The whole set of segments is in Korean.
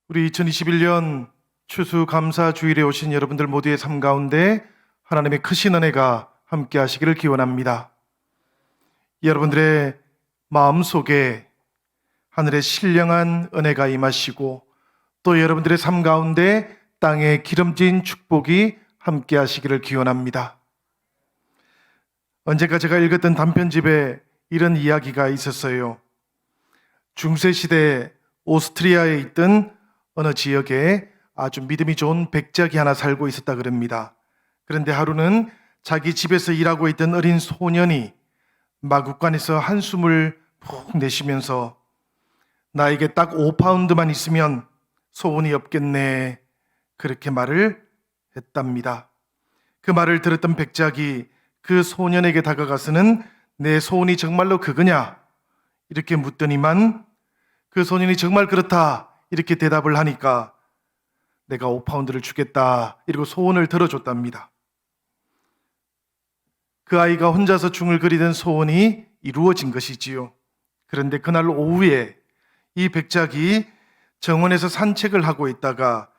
우리 2021년 추수감사주일에 오신 여러분들 모두의 삶 가운데 하나님의 크신 은혜가 함께 하시기를 기원합니다. 여러분들의 마음속에 하늘의 신령한 은혜가 임하시고 또 여러분들의 삶 가운데 땅에 기름진 축복이 함께 하시기를 기원합니다. 언젠가 제가 읽었던 단편집에 이런 이야기가 있었어요. 중세시대 오스트리아에 있던 어느 지역에 아주 믿음이 좋은 백작이 하나 살고 있었다 그럽니다. 그런데 하루는 자기 집에서 일하고 있던 어린 소년이 마구간에서 한숨을 푹 내쉬면서 나에게 딱 5파운드만 있으면 소원이 없겠네, 그렇게 말을 했답니다. 그 말을 들었던 백작이 그 소년에게 다가가서는 내 소원이 정말로 그거냐? 이렇게 묻더니만 그 소년이 정말 그렇다 이렇게 대답을 하니까 내가 5파운드를 주겠다 이러고 소원을 들어줬답니다. 그 아이가 혼자서 중얼거리던 소원이 이루어진 것이지요. 그런데 그날 오후에 이 백작이 정원에서 산책을 하고 있다가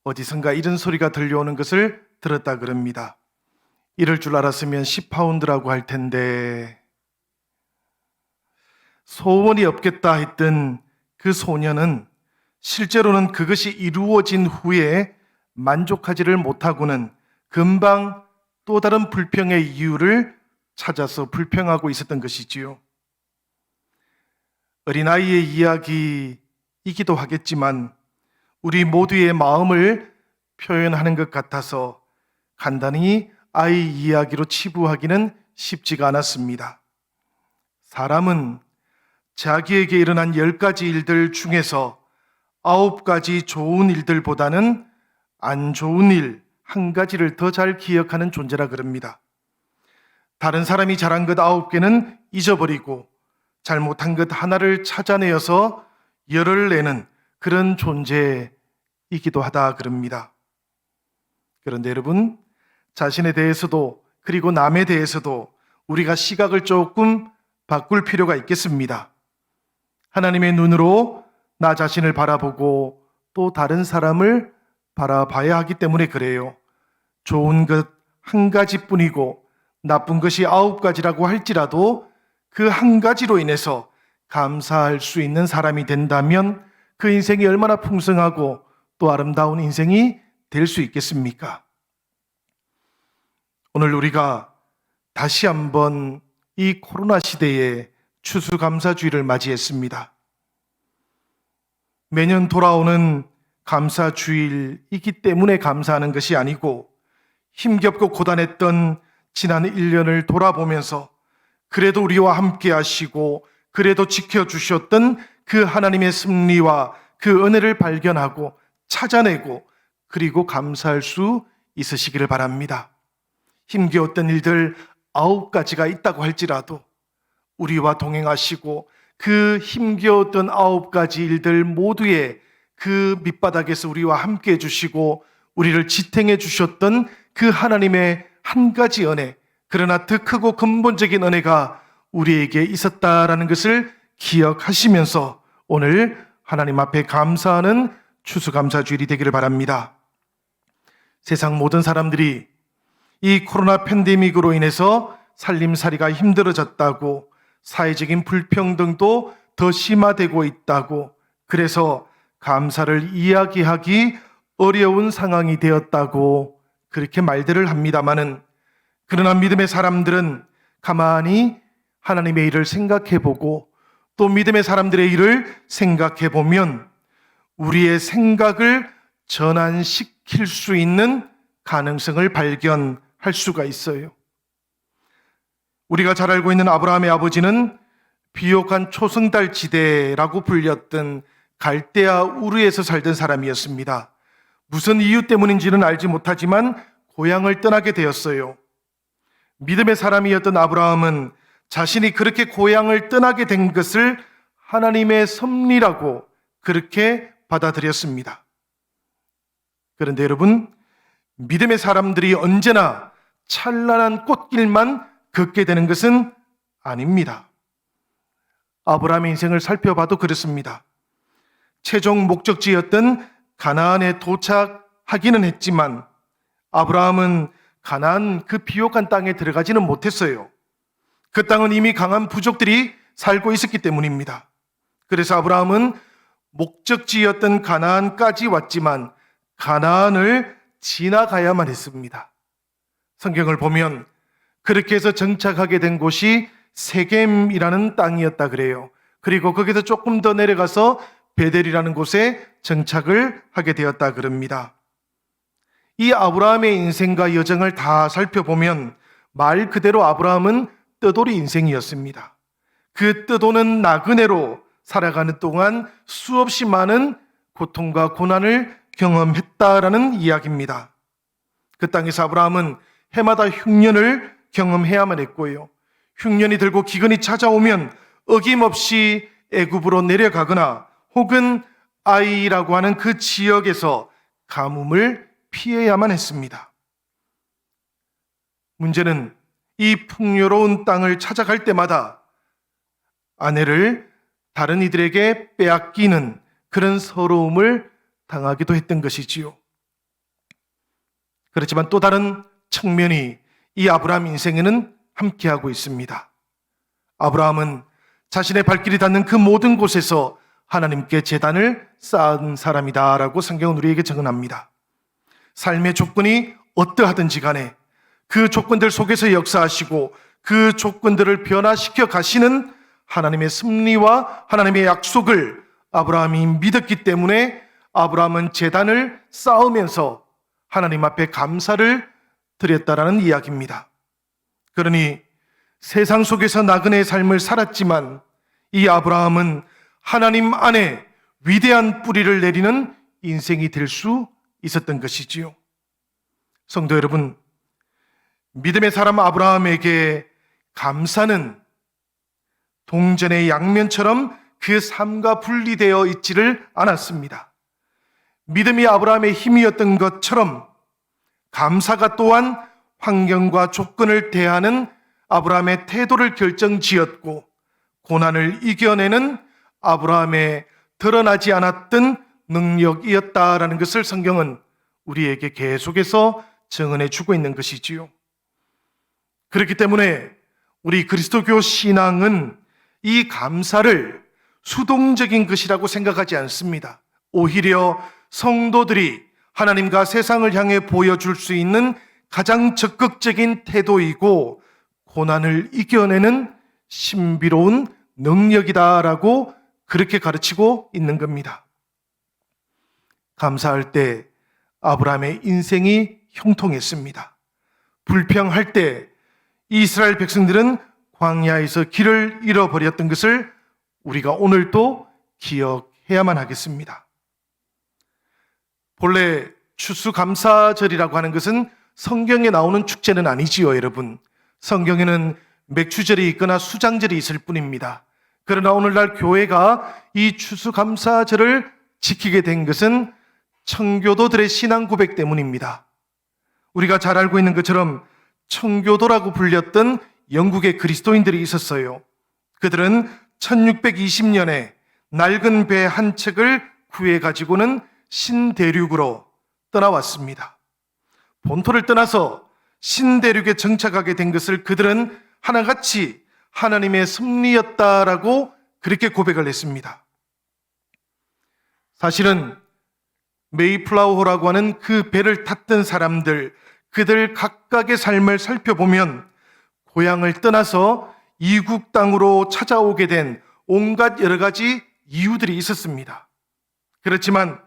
어디선가 이런 소리가 들려오는 것을 들었다 그럽니다. 이럴 줄 알았으면 10파운드라고 할 텐데. 소원이 없겠다 했던 그 소년은 실제로는 그것이 이루어진 후에 만족하지를 못하고는 금방 또 다른 불평의 이유를 찾아서 불평하고 있었던 것이지요. 어린아이의 이야기이기도 하겠지만 우리 모두의 마음을 표현하는 것 같아서 간단히 아이 이야기로 치부하기는 쉽지가 않았습니다. 사람은 자기에게 일어난 10가지 일들 중에서 9가지 좋은 일들보다는 안 좋은 일 1가지를 더 잘 기억하는 존재라 그럽니다. 다른 사람이 잘한 것 9개는 잊어버리고 잘못한 것 하나를 찾아내어서 열을 내는 그런 존재이기도 하다 그럽니다. 그런데 여러분, 자신에 대해서도 그리고 남에 대해서도 우리가 시각을 조금 바꿀 필요가 있겠습니다. 하나님의 눈으로 나 자신을 바라보고 또 다른 사람을 바라봐야 하기 때문에 그래요. 좋은 것 1가지뿐이고 나쁜 것이 9가지라고 할지라도 그 1가지로 인해서 감사할 수 있는 사람이 된다면 그 인생이 얼마나 풍성하고 또 아름다운 인생이 될 수 있겠습니까? 오늘 우리가 다시 한번 이 코로나 시대에 추수감사주일을 맞이했습니다. 매년 돌아오는 감사주일이기 때문에 감사하는 것이 아니고 힘겹고 고단했던 지난 1년을 돌아보면서 그래도 우리와 함께 하시고 그래도 지켜주셨던 그 하나님의 섭리와 그 은혜를 발견하고 찾아내고 그리고 감사할 수 있으시기를 바랍니다. 힘겨웠던 일들 9가지가 있다고 할지라도 우리와 동행하시고 그 힘겨웠던 9가지 일들 모두의 그 밑바닥에서 우리와 함께 해주시고 우리를 지탱해 주셨던 그 하나님의 1가지 은혜, 그러나 더 크고 근본적인 은혜가 우리에게 있었다라는 것을 기억하시면서 오늘 하나님 앞에 감사하는 추수감사주일이 되기를 바랍니다. 세상 모든 사람들이 이 코로나 팬데믹으로 인해서 살림살이가 힘들어졌다고, 사회적인 불평등도 더 심화되고 있다고, 그래서 감사를 이야기하기 어려운 상황이 되었다고 그렇게 말들을 합니다마는, 그러나 믿음의 사람들은 가만히 하나님의 일을 생각해보고 또 믿음의 사람들의 일을 생각해보면 우리의 생각을 전환시킬 수 있는 가능성을 발견할 수가 있어요. 우리가 잘 알고 있는 아브라함의 아버지는 비옥한 초승달지대라고 불렸던 갈대아 우르에서 살던 사람이었습니다. 무슨 이유 때문인지는 알지 못하지만 고향을 떠나게 되었어요. 믿음의 사람이었던 아브라함은 자신이 그렇게 고향을 떠나게 된 것을 하나님의 섭리라고 그렇게 받아들였습니다. 그런데 여러분, 믿음의 사람들이 언제나 찬란한 꽃길만 걷게 되는 것은 아닙니다. 아브라함의 인생을 살펴봐도 그렇습니다. 최종 목적지였던 가나안에 도착하기는 했지만 아브라함은 가나안 그 비옥한 땅에 들어가지는 못했어요. 그 땅은 이미 강한 부족들이 살고 있었기 때문입니다. 그래서 아브라함은 목적지였던 가나안까지 왔지만 가나안을 지나가야만 했습니다. 성경을 보면 그렇게 해서 정착하게 된 곳이 세겜이라는 땅이었다 그래요. 그리고 거기서 조금 더 내려가서 베델이라는 곳에 정착을 하게 되었다 그럽니다. 이 아브라함의 인생과 여정을 다 살펴보면 말 그대로 아브라함은 떠돌이 인생이었습니다. 그 떠도는 나그네로 살아가는 동안 수없이 많은 고통과 고난을 경험했다라는 이야기입니다. 그 땅에서 아브라함은 해마다 흉년을 경험해야만 했고요. 흉년이 들고 기근이 찾아오면 어김없이 애굽으로 내려가거나 혹은 아이라고 하는 그 지역에서 가뭄을 피해야만 했습니다. 문제는 이 풍요로운 땅을 찾아갈 때마다 아내를 다른 이들에게 빼앗기는 그런 서러움을 당하기도 했던 것이지요. 그렇지만 또 다른 측면이 이 아브라함 인생에는 함께하고 있습니다. 아브라함은 자신의 발길이 닿는 그 모든 곳에서 하나님께 제단을 쌓은 사람이다라고 성경은 우리에게 증언합니다. 삶의 조건이 어떠하든지 간에 그 조건들 속에서 역사하시고 그 조건들을 변화시켜 가시는 하나님의 섭리와 하나님의 약속을 아브라함이 믿었기 때문에 아브라함은 제단을 쌓으면서 하나님 앞에 감사를 드렸다라는 이야기입니다. 그러니 세상 속에서 나그네의 삶을 살았지만 이 아브라함은 하나님 안에 위대한 뿌리를 내리는 인생이 될 수 있었던 것이지요. 성도 여러분, 믿음의 사람 아브라함에게 감사는 동전의 양면처럼 그 삶과 분리되어 있지를 않았습니다. 믿음이 아브라함의 힘이었던 것처럼 감사가 또한 환경과 조건을 대하는 아브라함의 태도를 결정지었고 고난을 이겨내는 아브라함의 드러나지 않았던 능력이었다라는 것을 성경은 우리에게 계속해서 증언해 주고 있는 것이지요. 그렇기 때문에 우리 그리스도교 신앙은 이 감사를 수동적인 것이라고 생각하지 않습니다. 오히려 성도들이 하나님과 세상을 향해 보여줄 수 있는 가장 적극적인 태도이고 고난을 이겨내는 신비로운 능력이다라고 그렇게 가르치고 있는 겁니다. 감사할 때 아브라함의 인생이 형통했습니다. 불평할 때 이스라엘 백성들은 광야에서 길을 잃어버렸던 것을 우리가 오늘도 기억해야만 하겠습니다. 본래 추수감사절이라고 하는 것은 성경에 나오는 축제는 아니지요, 여러분. 성경에는 맥추절이 있거나 수장절이 있을 뿐입니다. 그러나 오늘날 교회가 이 추수감사절을 지키게 된 것은 청교도들의 신앙 고백 때문입니다. 우리가 잘 알고 있는 것처럼 청교도라고 불렸던 영국의 그리스도인들이 있었어요. 그들은 1620년에 낡은 배 한 척을 구해가지고는 신대륙으로 떠나왔습니다. 본토를 떠나서 신대륙에 정착하게 된 것을 그들은 하나같이 하나님의 섭리였다라고 그렇게 고백을 했습니다. 사실은 메이플라워호라고 하는 그 배를 탔던 사람들, 그들 각각의 삶을 살펴보면 고향을 떠나서 이국 땅으로 찾아오게 된 온갖 여러 가지 이유들이 있었습니다. 그렇지만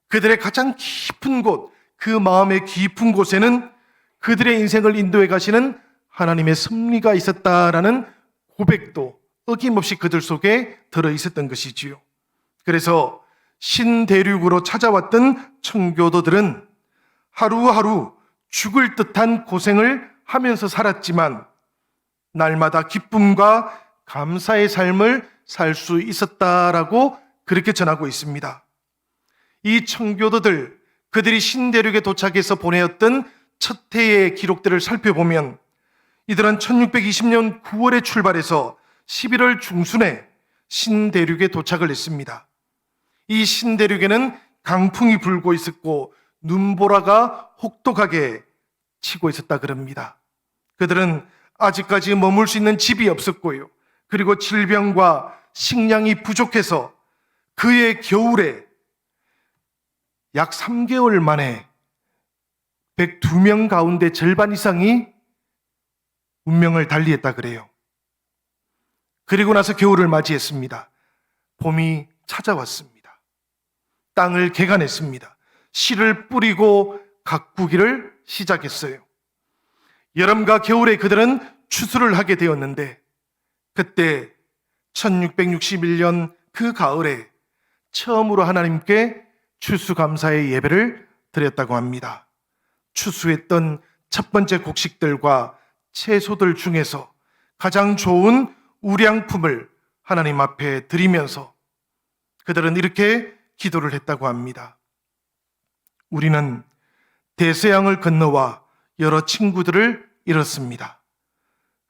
그들의 가장 깊은 곳, 그 마음의 깊은 곳에는 그들의 인생을 인도해 가시는 하나님의 섭리가 있었다라는 고백도 어김없이 그들 속에 들어 있었던 것이지요. 그래서 신대륙으로 찾아왔던 청교도들은 하루하루 죽을 듯한 고생을 하면서 살았지만 날마다 기쁨과 감사의 삶을 살 수 있었다라고 그렇게 전하고 있습니다. 이 청교도들, 그들이 신대륙에 도착해서 보내었던 첫 해의 기록들을 살펴보면 이들은 1620년 9월에 출발해서 11월 중순에 신대륙에 도착을 했습니다. 이 신대륙에는 강풍이 불고 있었고 눈보라가 혹독하게 치고 있었다 그럽니다. 그들은 아직까지 머물 수 있는 집이 없었고요. 그리고 질병과 식량이 부족해서 그의 겨울에 약 3개월 만에 102명 가운데 절반 이상이 운명을 달리했다 그래요. 그리고 나서 겨울을 맞이했습니다. 봄이 찾아왔습니다. 땅을 개간했습니다. 씨를 뿌리고 가꾸기를 시작했어요. 여름과 겨울에 그들은 추수를 하게 되었는데 그때 1661년 그 가을에 처음으로 하나님께 추수감사의 예배를 드렸다고 합니다. 추수했던 첫 번째 곡식들과 채소들 중에서 가장 좋은 우량품을 하나님 앞에 드리면서 그들은 이렇게 기도를 했다고 합니다. 우리는 대서양을 건너와 여러 친구들을 잃었습니다.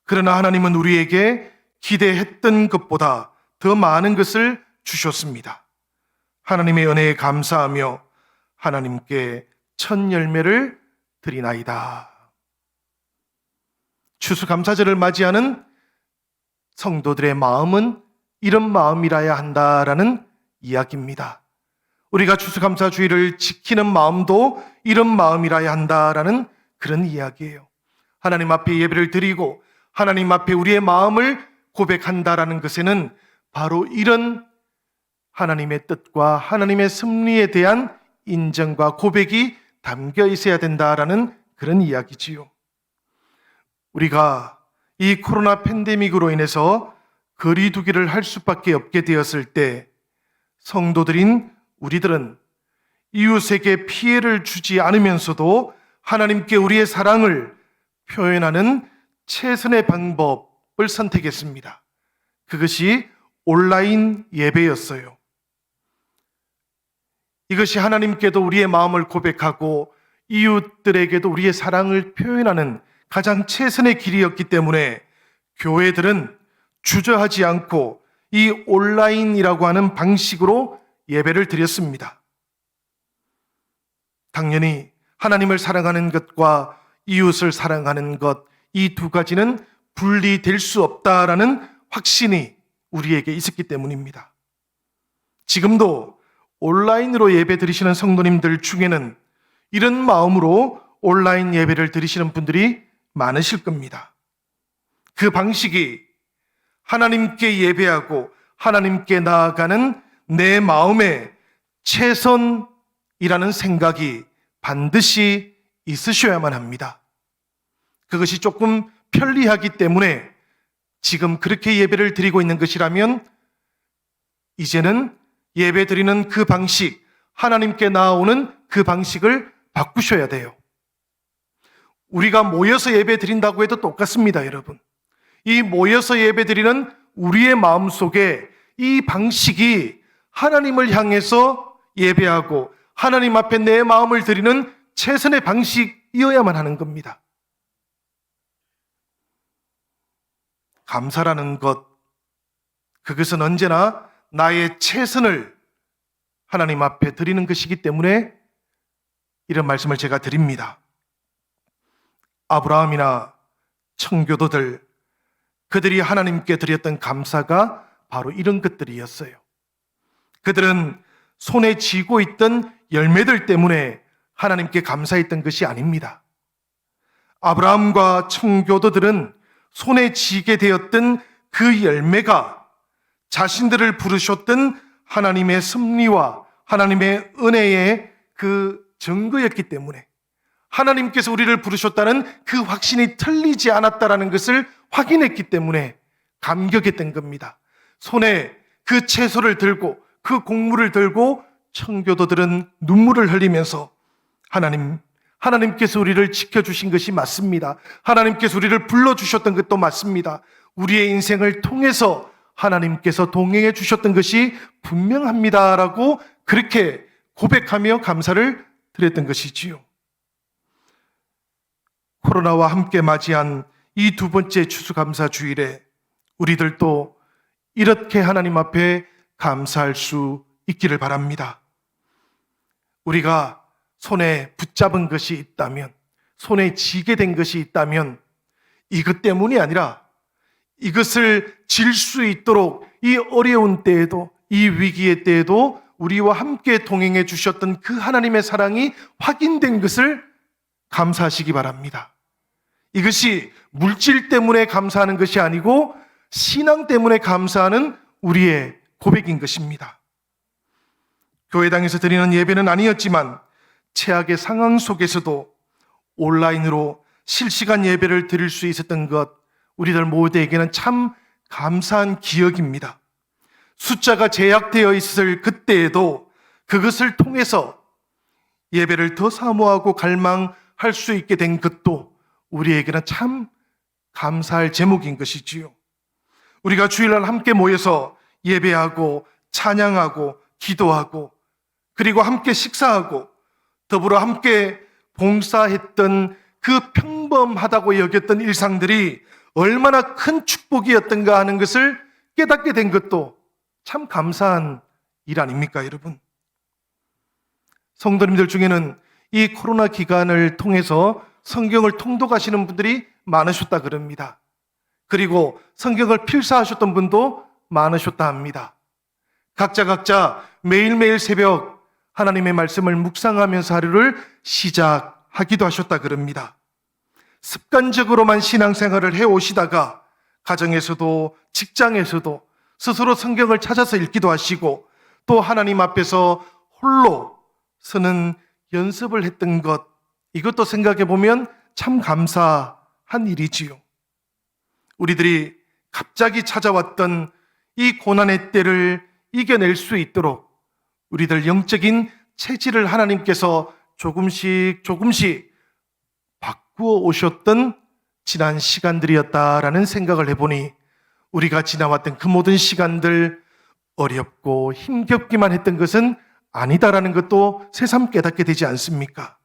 그러나 하나님은 우리에게 기대했던 것보다 더 많은 것을 주셨습니다. 하나님의 은혜에 감사하며 하나님께 첫 열매를 드리나이다. 추수감사절을 맞이하는 성도들의 마음은 이런 마음이라야 한다라는 이야기입니다. 우리가 추수감사주의를 지키는 마음도 이런 마음이라야 한다라는 그런 이야기예요. 하나님 앞에 예배를 드리고 하나님 앞에 우리의 마음을 고백한다라는 것에는 바로 이런 하나님의 뜻과 하나님의 섭리에 대한 인정과 고백이 담겨 있어야 된다라는 그런 이야기지요. 우리가 이 코로나 팬데믹으로 인해서 거리두기를 할 수밖에 없게 되었을 때 성도들인 우리들은 이웃에게 피해를 주지 않으면서도 하나님께 우리의 사랑을 표현하는 최선의 방법을 선택했습니다. 그것이 온라인 예배였어요. 이것이 하나님께도 우리의 마음을 고백하고 이웃들에게도 우리의 사랑을 표현하는 가장 최선의 길이었기 때문에 교회들은 주저하지 않고 이 온라인이라고 하는 방식으로 예배를 드렸습니다. 당연히 하나님을 사랑하는 것과 이웃을 사랑하는 것, 이 두 가지는 분리될 수 없다라는 확신이 우리에게 있었기 때문입니다. 지금도 온라인으로 예배 드리시는 성도님들 중에는 이런 마음으로 온라인 예배를 드리시는 분들이 많으실 겁니다. 그 방식이 하나님께 예배하고 하나님께 나아가는 내 마음의 최선이라는 생각이 반드시 있으셔야만 합니다. 그것이 조금 편리하기 때문에 지금 그렇게 예배를 드리고 있는 것이라면 이제는 예배 드리는 그 방식, 하나님께 나아오는 그 방식을 바꾸셔야 돼요. 우리가 모여서 예배 드린다고 해도 똑같습니다, 여러분. 이 모여서 예배 드리는 우리의 마음 속에 이 방식이 하나님을 향해서 예배하고 하나님 앞에 내 마음을 드리는 최선의 방식이어야만 하는 겁니다. 감사라는 것, 그것은 언제나 나의 최선을 하나님 앞에 드리는 것이기 때문에 이런 말씀을 제가 드립니다. 아브라함이나 청교도들, 그들이 하나님께 드렸던 감사가 바로 이런 것들이었어요. 그들은 손에 쥐고 있던 열매들 때문에 하나님께 감사했던 것이 아닙니다. 아브라함과 청교도들은 손에 쥐게 되었던 그 열매가 자신들을 부르셨던 하나님의 섭리와 하나님의 은혜의 그 증거였기 때문에 하나님께서 우리를 부르셨다는 그 확신이 틀리지 않았다라는 것을 확인했기 때문에 감격했던 겁니다. 손에 그 채소를 들고 그 곡물을 들고 청교도들은 눈물을 흘리면서 하나님께서 우리를 지켜주신 것이 맞습니다. 하나님께서 우리를 불러주셨던 것도 맞습니다. 우리의 인생을 통해서 하나님께서 동행해 주셨던 것이 분명합니다라고 그렇게 고백하며 감사를 드렸던 것이지요. 코로나와 함께 맞이한 이 두 번째 추수감사 주일에 우리들도 이렇게 하나님 앞에 감사할 수 있기를 바랍니다. 우리가 손에 붙잡은 것이 있다면, 손에 쥐게 된 것이 있다면 이것 때문이 아니라 이것을 질 수 있도록 이 어려운 때에도, 이 위기의 때에도 우리와 함께 동행해 주셨던 그 하나님의 사랑이 확인된 것을 감사하시기 바랍니다. 이것이 물질 때문에 감사하는 것이 아니고 신앙 때문에 감사하는 우리의 고백인 것입니다. 교회당에서 드리는 예배는 아니었지만 최악의 상황 속에서도 온라인으로 실시간 예배를 드릴 수 있었던 것, 우리들 모두에게는 참 감사한 기억입니다. 숫자가 제약되어 있을 그때에도 그것을 통해서 예배를 더 사모하고 갈망할 수 있게 된 것도 우리에게는 참 감사할 제목인 것이지요. 우리가 주일날 함께 모여서 예배하고 찬양하고 기도하고 그리고 함께 식사하고 더불어 함께 봉사했던 그 평범하다고 여겼던 일상들이 얼마나 큰 축복이었던가 하는 것을 깨닫게 된 것도 참 감사한 일 아닙니까, 여러분? 성도님들 중에는 이 코로나 기간을 통해서 성경을 통독하시는 분들이 많으셨다 그럽니다. 그리고 성경을 필사하셨던 분도 많으셨다 합니다. 각자 매일매일 새벽 하나님의 말씀을 묵상하면서 하루를 시작하기도 하셨다 그럽니다. 습관적으로만 신앙생활을 해오시다가 가정에서도 직장에서도 스스로 성경을 찾아서 읽기도 하시고 또 하나님 앞에서 홀로 서는 연습을 했던 것, 이것도 생각해 보면 참 감사한 일이지요. 우리들이 갑자기 찾아왔던 이 고난의 때를 이겨낼 수 있도록 우리들 영적인 체질을 하나님께서 조금씩 바꾸어 오셨던 지난 시간들이었다라는 생각을 해보니 우리가 지나왔던 그 모든 시간들 어렵고 힘겹기만 했던 것은 아니다라는 것도 새삼 깨닫게 되지 않습니까?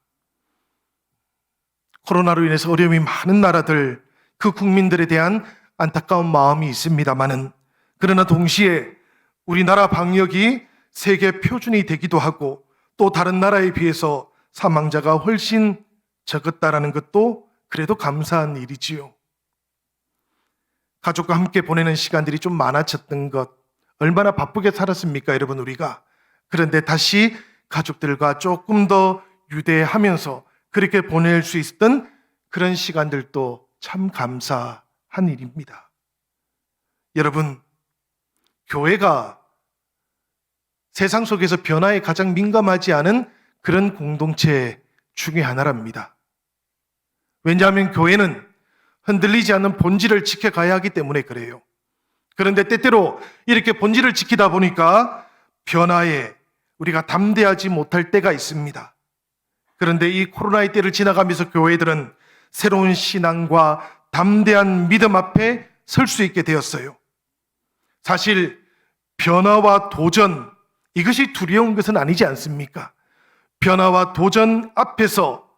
코로나로 인해서 어려움이 많은 나라들, 그 국민들에 대한 안타까운 마음이 있습니다마는 그러나 동시에 우리나라 방역이 세계 표준이 되기도 하고 또 다른 나라에 비해서 사망자가 훨씬 적었다라는 것도 그래도 감사한 일이지요. 가족과 함께 보내는 시간들이 좀 많아졌던 것, 얼마나 바쁘게 살았습니까, 여러분, 우리가. 그런데 다시 가족들과 조금 더 유대하면서 그렇게 보낼 수 있었던 그런 시간들도 참 감사한 일입니다. 여러분, 교회가 세상 속에서 변화에 가장 민감하지 않은 그런 공동체 중에 하나랍니다. 왜냐하면 교회는 흔들리지 않는 본질을 지켜가야 하기 때문에 그래요. 그런데 때때로 이렇게 본질을 지키다 보니까 변화에 우리가 담대하지 못할 때가 있습니다. 그런데 이 코로나의 때를 지나가면서 교회들은 새로운 신앙과 담대한 믿음 앞에 설 수 있게 되었어요. 사실 변화와 도전, 이것이 두려운 것은 아니지 않습니까? 변화와 도전 앞에서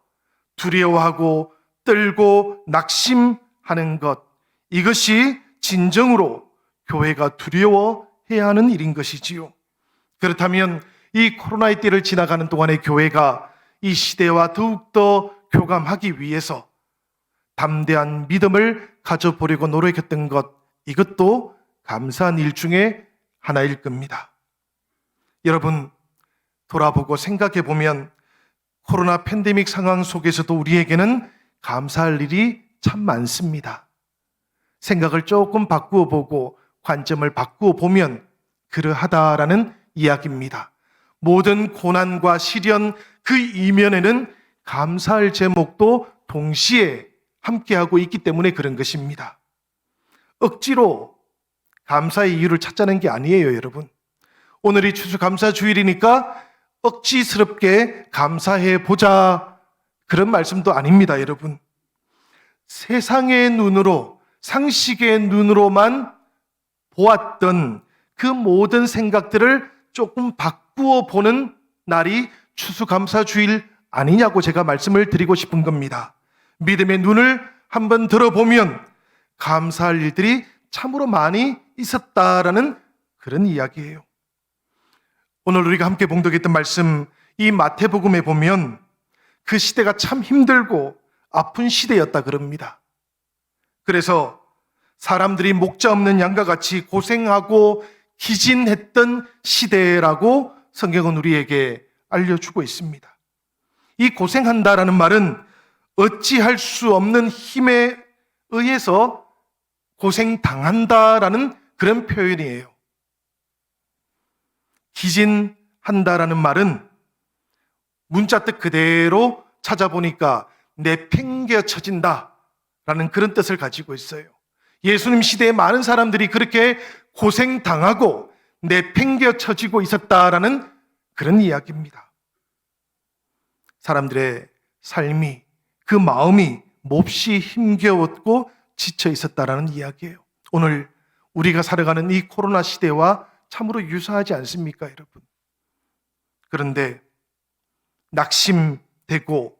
두려워하고 떨고 낙심하는 것, 이것이 진정으로 교회가 두려워해야 하는 일인 것이지요. 그렇다면 이 코로나의 때를 지나가는 동안에 교회가 이 시대와 더욱더 교감하기 위해서 담대한 믿음을 가져보려고 노력했던 것, 이것도 감사한 일 중에 하나일 겁니다. 여러분, 돌아보고 생각해 보면 코로나 팬데믹 상황 속에서도 우리에게는 감사할 일이 참 많습니다. 생각을 조금 바꾸어 보고 관점을 바꾸어 보면 그러하다라는 이야기입니다. 모든 고난과 시련 그 이면에는 감사할 제목도 동시에 함께하고 있기 때문에 그런 것입니다. 억지로 감사의 이유를 찾자는 게 아니에요, 여러분. 오늘이 추수감사주일이니까 억지스럽게 감사해 보자, 그런 말씀도 아닙니다, 여러분. 세상의 눈으로, 상식의 눈으로만 보았던 그 모든 생각들을 조금 바꾸어 보는 날이 추수감사주일 아니냐고 제가 말씀을 드리고 싶은 겁니다. 믿음의 눈을 한번 들어보면 감사할 일들이 참으로 많이 있었다라는 그런 이야기예요. 오늘 우리가 함께 봉독했던 말씀, 이 마태복음에 보면 그 시대가 참 힘들고 아픈 시대였다 그럽니다. 그래서 사람들이 목자 없는 양과 같이 고생하고 기진했던 시대라고 성경은 우리에게 알려주고 있습니다. 이 고생한다라는 말은 어찌할 수 없는 힘에 의해서 고생당한다라는 그런 표현이에요. 기진한다라는 말은 문자 뜻 그대로 찾아보니까 내팽개쳐진다라는 그런 뜻을 가지고 있어요. 예수님 시대에 많은 사람들이 그렇게 고생당하고 내팽개쳐지고 있었다라는 그런 이야기입니다. 사람들의 삶이, 그 마음이 몹시 힘겨웠고 지쳐 있었다라는 이야기예요. 오늘 우리가 살아가는 이 코로나 시대와 참으로 유사하지 않습니까, 여러분? 그런데 낙심되고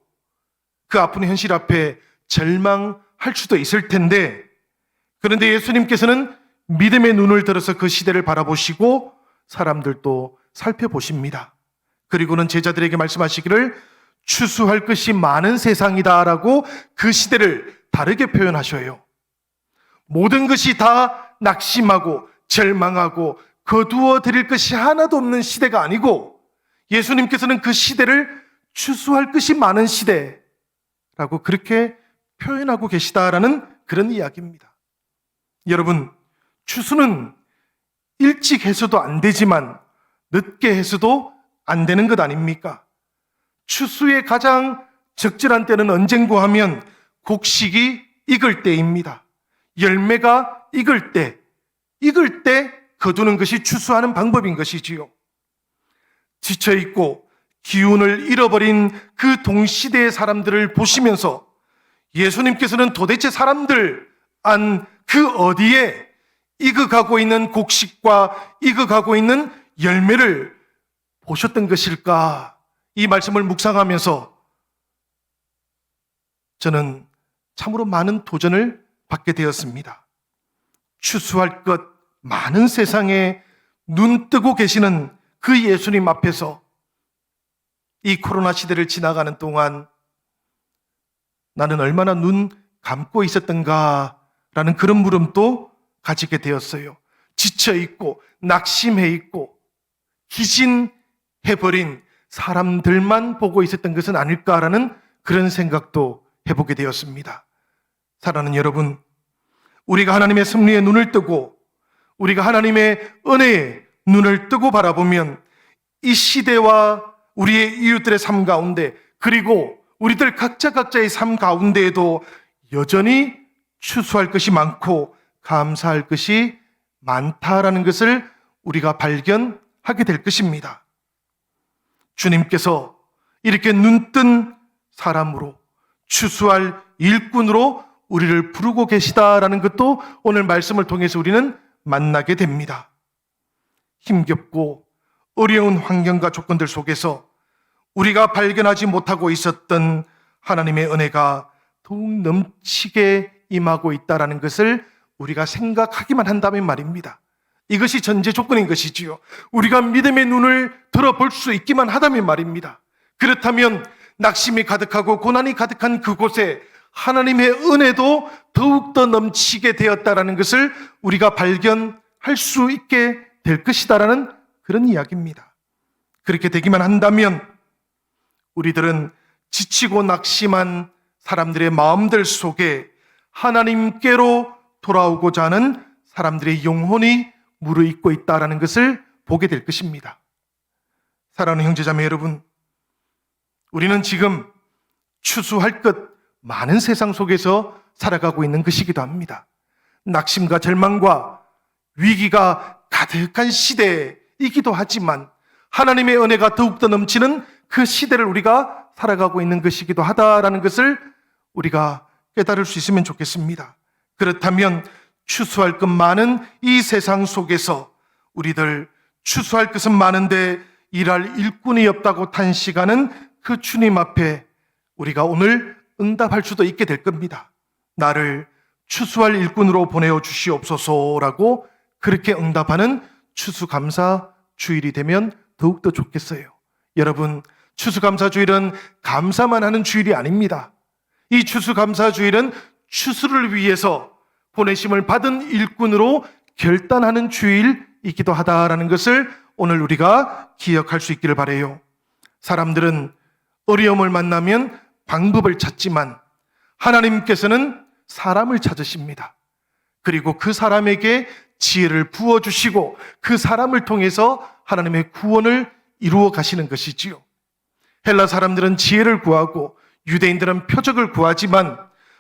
그 아픈 현실 앞에 절망할 수도 있을 텐데, 그런데 예수님께서는 믿음의 눈을 들어서 그 시대를 바라보시고 사람들도 살펴보십니다. 그리고는 제자들에게 말씀하시기를 추수할 것이 많은 세상이다라고 그 시대를 다르게 표현하셔요. 모든 것이 다 낙심하고 절망하고 거두어 드릴 것이 하나도 없는 시대가 아니고, 예수님께서는 그 시대를 추수할 것이 많은 시대라고 그렇게 표현하고 계시다라는 그런 이야기입니다. 여러분, 추수는 일찍 해서도 안 되지만 늦게 해서도 안 되는 것 아닙니까? 추수의 가장 적절한 때는 언젠고 하면 곡식이 익을 때입니다. 열매가 익을 때 거두는 것이 추수하는 방법인 것이지요. 지쳐있고 기운을 잃어버린 그 동시대의 사람들을 보시면서 예수님께서는 도대체 사람들 안 그 어디에 익어가고 있는 곡식과 익어가고 있는 열매를 보셨던 것일까? 이 말씀을 묵상하면서 저는 참으로 많은 도전을 받게 되었습니다. 추수할 것 많은 세상에 눈 뜨고 계시는 그 예수님 앞에서 이 코로나 시대를 지나가는 동안 나는 얼마나 눈 감고 있었던가라는 그런 물음도 가지게 되었어요. 지쳐있고 낙심해있고 기진해버린 사람들만 보고 있었던 것은 아닐까라는 그런 생각도 해보게 되었습니다. 사랑하는 여러분, 우리가 하나님의 섭리에 눈을 뜨고 우리가 하나님의 은혜에 눈을 뜨고 바라보면 이 시대와 우리의 이웃들의 삶 가운데, 그리고 우리들 각자의 삶 가운데에도 여전히 추수할 것이 많고 감사할 것이 많다라는 것을 우리가 발견하게 될 것입니다. 주님께서 이렇게 눈뜬 사람으로, 추수할 일꾼으로 우리를 부르고 계시다라는 것도 오늘 말씀을 통해서 우리는 만나게 됩니다. 힘겹고 어려운 환경과 조건들 속에서 우리가 발견하지 못하고 있었던 하나님의 은혜가 더욱 넘치게 임하고 있다는 것을 우리가 생각하기만 한다면 말입니다. 이것이 전제 조건인 것이지요. 우리가 믿음의 눈을 들어볼 수 있기만 하다면 말입니다. 그렇다면 낙심이 가득하고 고난이 가득한 그곳에 하나님의 은혜도 더욱더 넘치게 되었다는 것을 우리가 발견할 수 있게 될 것이다라는 그런 이야기입니다. 그렇게 되기만 한다면 우리들은 지치고 낙심한 사람들의 마음들 속에 하나님께로 돌아오고자 하는 사람들의 영혼이 무르익고 있다는 것을 보게 될 것입니다. 사랑하는 형제자매 여러분, 우리는 지금 추수할 것 많은 세상 속에서 살아가고 있는 것이기도 합니다. 낙심과 절망과 위기가 가득한 시대이기도 하지만 하나님의 은혜가 더욱더 넘치는 그 시대를 우리가 살아가고 있는 것이기도 하다라는 것을 우리가 깨달을 수 있으면 좋겠습니다. 그렇다면 추수할 것 많은 이 세상 속에서 우리들 추수할 것은 많은데 일할 일꾼이 없다고 탄식하는 그 주님 앞에 우리가 오늘 응답할 수도 있게 될 겁니다. 나를 추수할 일꾼으로 보내어 주시옵소서라고 그렇게 응답하는 추수감사 주일이 되면 더욱더 좋겠어요. 여러분, 추수감사주일은 감사만 하는 주일이 아닙니다. 이 추수감사주일은 추수를 위해서 보내심을 받은 일꾼으로 결단하는 주일이기도 하다라는 것을 오늘 우리가 기억할 수 있기를 바라요. 사람들은 어려움을 만나면 방법을 찾지만 하나님께서는 사람을 찾으십니다. 그리고 그 사람에게 지혜를 부어주시고 그 사람을 통해서 하나님의 구원을 이루어 가시는 것이지요. 헬라 사람들은 지혜를 구하고 유대인들은 표적을 구하지만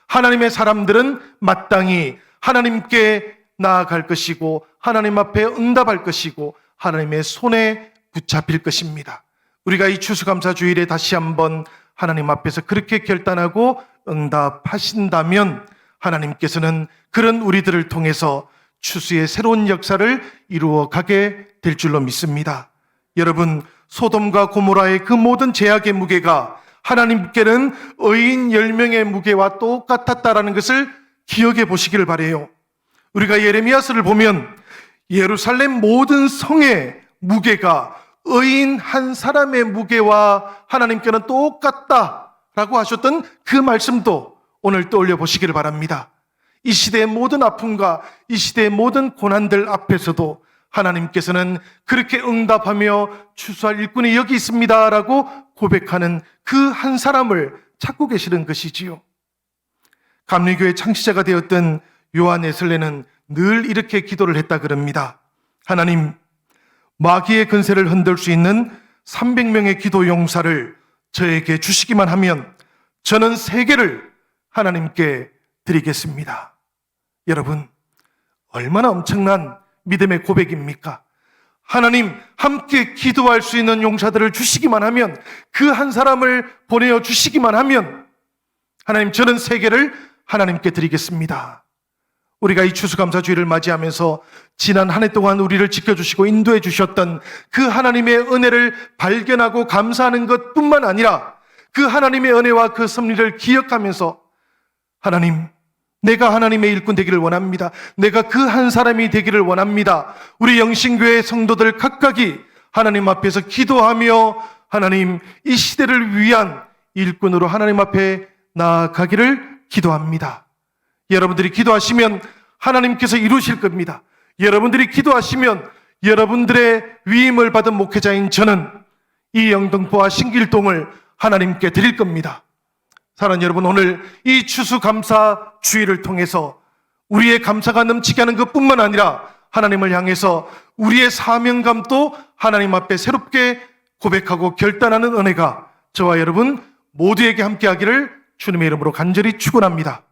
하나님의 사람들은 마땅히 하나님께 나아갈 것이고 하나님 앞에 응답할 것이고 하나님의 손에 붙잡힐 것입니다. 우리가 이 추수감사주일에 다시 한번 하나님 앞에서 그렇게 결단하고 응답하신다면 하나님께서는 그런 우리들을 통해서 추수의 새로운 역사를 이루어 가게 될 줄로 믿습니다. 여러분, 소돔과 고모라의 그 모든 죄악의 무게가 하나님께는 의인 10명의 무게와 똑같았다라는 것을 기억해 보시기를 바라요. 우리가 예레미야서를 보면 예루살렘 모든 성의 무게가 의인 한 사람의 무게와 하나님께는 똑같다라고 하셨던 그 말씀도 오늘 떠올려 보시기를 바랍니다. 이 시대의 모든 아픔과 이 시대의 모든 고난들 앞에서도 하나님께서는 그렇게 응답하며 추수할 일꾼이 여기 있습니다라고 고백하는 그 한 사람을 찾고 계시는 것이지요. 감리교의 창시자가 되었던 요한 웨슬레는 늘 이렇게 기도를 했다 그럽니다. 하나님, 마귀의 근세를 흔들 수 있는 300명의 기도 용사를 저에게 주시기만 하면 저는 세계를 하나님께 드리겠습니다. 여러분, 얼마나 엄청난 믿음의 고백입니까? 하나님, 함께 기도할 수 있는 용사들을 주시기만 하면, 그 한 사람을 보내어 주시기만 하면 하나님, 저는 세계를 하나님께 드리겠습니다. 우리가 이 추수감사주일을 맞이하면서 지난 한 해 동안 우리를 지켜주시고 인도해 주셨던 그 하나님의 은혜를 발견하고 감사하는 것뿐만 아니라 그 하나님의 은혜와 그 섭리를 기억하면서 하나님, 내가 하나님의 일꾼 되기를 원합니다. 내가 그 한 사람이 되기를 원합니다. 우리 영신교회 성도들 각각이 하나님 앞에서 기도하며 하나님, 이 시대를 위한 일꾼으로 하나님 앞에 나아가기를 기도합니다. 여러분들이 기도하시면 하나님께서 이루실 겁니다. 여러분들이 기도하시면 여러분들의 위임을 받은 목회자인 저는 이 영등포와 신길동을 하나님께 드릴 겁니다. 사랑하는 여러분, 오늘 이 추수감사 주일을 통해서 우리의 감사가 넘치게 하는 것뿐만 아니라 하나님을 향해서 우리의 사명감도 하나님 앞에 새롭게 고백하고 결단하는 은혜가 저와 여러분 모두에게 함께하기를 주님의 이름으로 간절히 축원합니다.